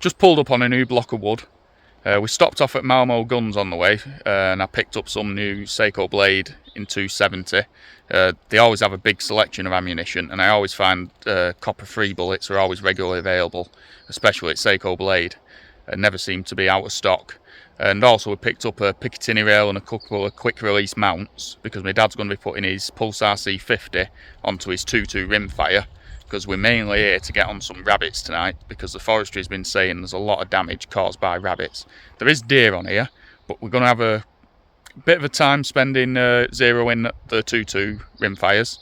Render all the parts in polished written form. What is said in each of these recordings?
just pulled up on a new block of wood. We stopped off at Malmo Guns on the way, and I picked up some new SAKO Blade in 270. They always have a big selection of ammunition, and I always find copper-free bullets are always regularly available, especially at SAKO Blade, and never seem to be out of stock. And also we picked up a Picatinny rail and a couple of quick-release mounts, because my dad's going to be putting his Pulsar C50 onto his 2.2 rimfire, because we're mainly here to get on some rabbits tonight, because the forestry's been saying there's a lot of damage caused by rabbits. There is deer on here, but we're going to have a bit of a time spending zeroing the 2.2 rimfires,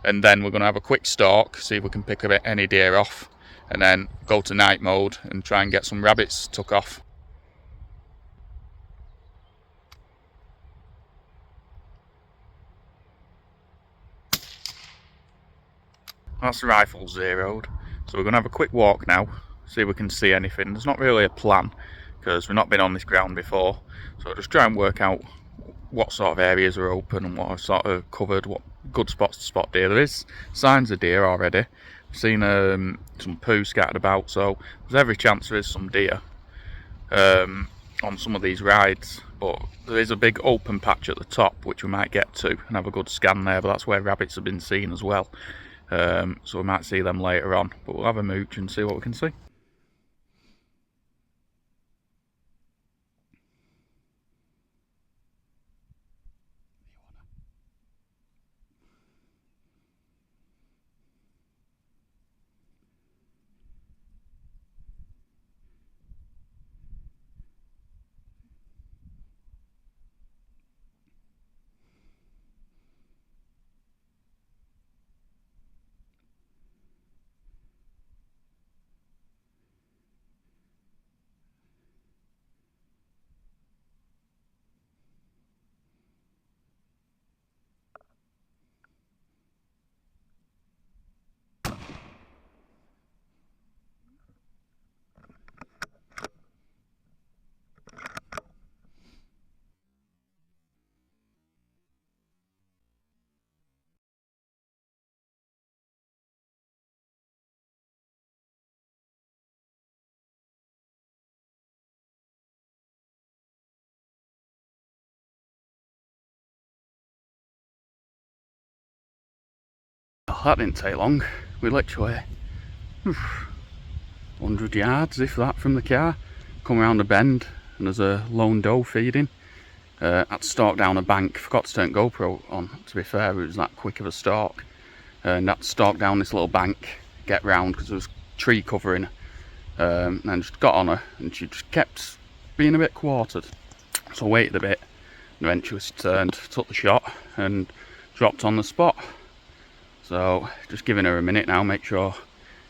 and then we're going to have a quick stalk, see if we can pick a bit any deer off, and then go to night mode and try and get some rabbits took off. That's the rifle zeroed, so we're going to have a quick walk now, see if we can see anything. There's not really a plan, because we've not been on this ground before, so I'll just try and work out what sort of areas are open and what I've sort of covered, what good spots to spot deer. There is signs of deer already. I've seen some poo scattered about, so there's every chance there is some deer on some of these rides, but there is a big open patch at the top which we might get to and have a good scan there, but that's where rabbits have been seen as well. So we might see them later on, but we'll have a mooch and see what we can see. Oh, that didn't take long. We literally 100 yards, if that, from the car. Come around a bend and there's a lone doe feeding. Had to stalk down a bank. Forgot to turn GoPro on, to be fair, it was that quick of a stalk. And had to stalk down this little bank, get round because there was tree covering. And then just got on her and she just kept being a bit quartered. So I waited a bit and eventually she turned, took the shot and dropped on the spot. So just giving her a minute now, make sure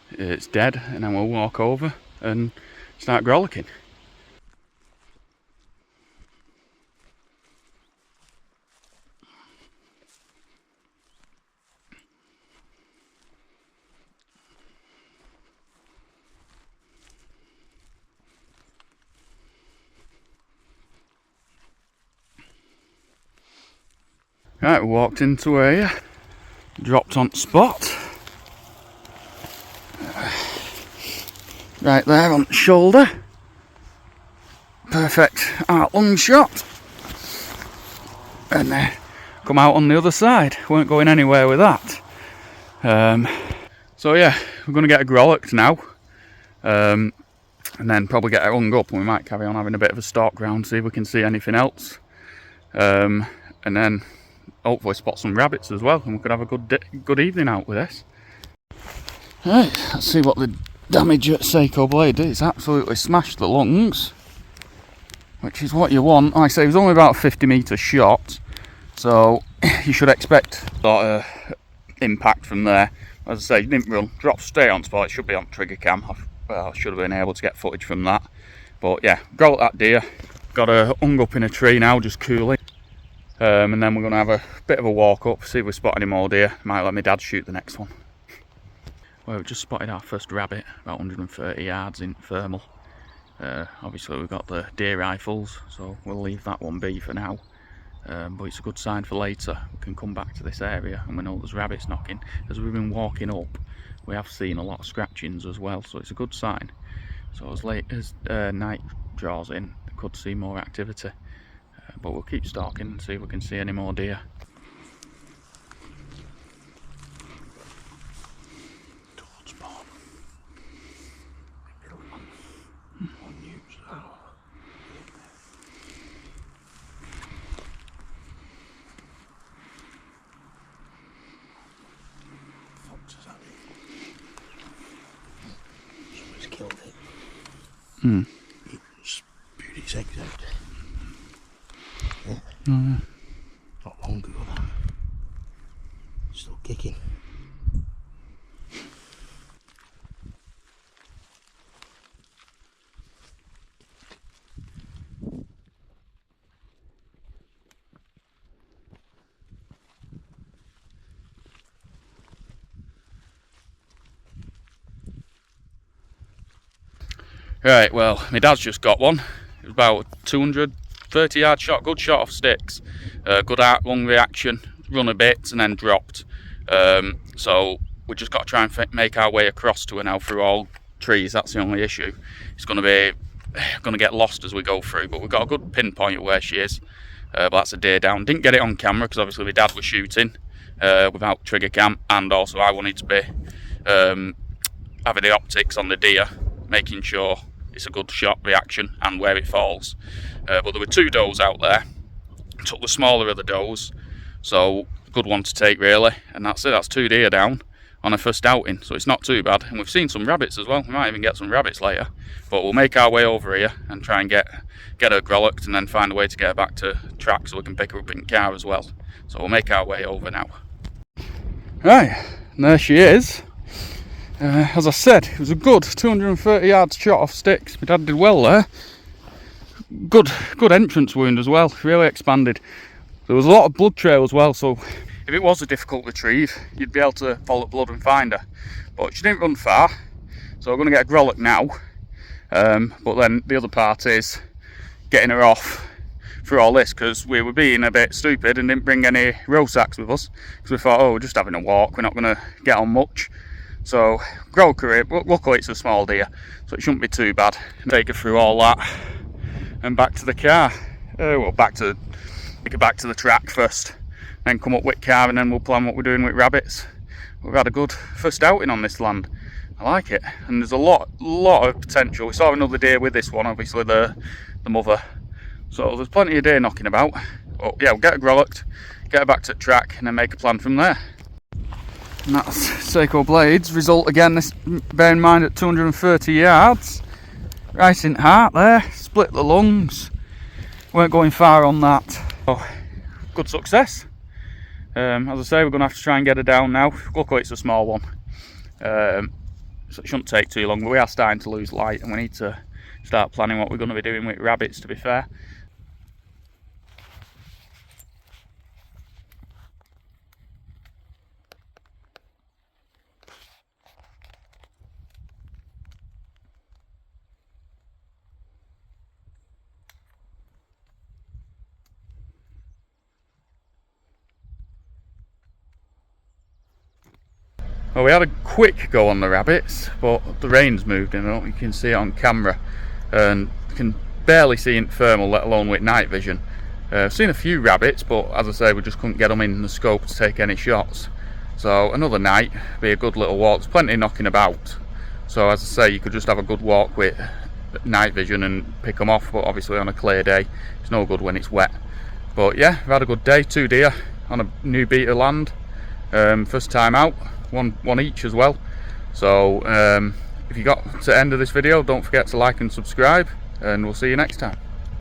it's dead, and then we'll walk over and start grollicking. Right, we walked into a dropped on spot. Right there on the shoulder. Perfect heart-lung shot. And come out on the other side. Weren't going anywhere with that. So yeah, we're going to get a grollocked now. And then probably get it hung up, and we might carry on having a bit of a stalk round, see if we can see anything else. And then hopefully spot some rabbits as well, and we could have a good evening out with this. Right, let's see what the damage at SAKO Blade is. It's absolutely smashed the lungs, which is what you want. Like I say, it was only about a 50-metre shot, so you should expect sort of impact from there. As I say, it didn't run, dropped straight on spot. It should be on trigger cam. I should have been able to get footage from that. But yeah, got that deer. Got her hung up in a tree now, just cooling. And then we're going to have a bit of a walk up, see if we spot any more deer. Might let my dad shoot the next one. Well, we've just spotted our first rabbit, about 130 yards in thermal. Obviously we've got the deer rifles, so we'll leave that one be for now. But it's a good sign for later. We can come back to this area and we know there's rabbits knocking. As we've been walking up, we have seen a lot of scratchings as well, so it's a good sign. So as late as night draws in, could see more activity. But we'll keep stalking and see if we can see any more deer. Someone's killed it. Hmm. It spewed its eggs out. Yeah. Oh, yeah. Not long ago that. Still kicking. Right, well, my dad's just got one. It was about 230 yard shot, good shot off sticks. Good long reaction, run a bit and then dropped. So we just got to try and make our way across to her now through all trees. That's the only issue. It's going to get lost as we go through, but we've got a good pinpoint of where she is. But that's a deer down. Didn't get it on camera because obviously my dad was shooting without trigger cam, and also I wanted to be having the optics on the deer, making sure it's a good shot reaction and where it falls. But there were 2 does out there. Took the smaller of the does, so good one to take really, and that's it. That's 2 deer down on a first outing, so it's not too bad. And we've seen some rabbits as well. We might even get some rabbits later, but we'll make our way over here and try and get her grollocked and then find a way to get her back to track so we can pick her up in car as well. So we'll make our way over now. Right, and there she is. As I said, it was a good 230 yards shot off sticks. My dad did well there. Good entrance wound as well, really expanded. There was a lot of blood trail as well, so if it was a difficult retrieve, you'd be able to follow blood and find her. But she didn't run far, so we're going to get a grollock now. But then the other part is getting her off through all this, because we were being a bit stupid and didn't bring any roe sacks with us, because we thought, oh, we're just having a walk, we're not going to get on much. So grollock her in, but luckily it's a small deer, so it shouldn't be too bad. Take her through all that and back to the car. Well, take her back to the track first, then come up with car, and then we'll plan what we're doing with rabbits. We've had a good first outing on this land. I like it, and there's a lot of potential. We saw another deer with this one, obviously the mother. So there's plenty of deer knocking about. But yeah, we'll get her grollocked, get her back to the track, and then make a plan from there. And that's SAKO Blades. Result again, this, bear in mind, at 230 yards. Right in heart there, split the lungs. Weren't going far on that. Oh, good success. As I say, we're going to have to try and get her down now. Luckily it's a small one. So it shouldn't take too long, but we are starting to lose light and we need to start planning what we're going to be doing with rabbits, to be fair. Well, we had a quick go on the rabbits, but the rain's moved in. I don't think you can see it on camera, and you can barely see in thermal, let alone with night vision. I've seen a few rabbits, but as I say, we just couldn't get them in the scope to take any shots. So another night, be a good little walk. There's plenty knocking about. So as I say, you could just have a good walk with night vision and pick them off, but obviously on a clear day, it's no good when it's wet. But yeah, we've had a good day. 2 deer on a new beat of land. First time out. One each as well. So if you got to the end of this video, don't forget to like and subscribe, and we'll see you next time.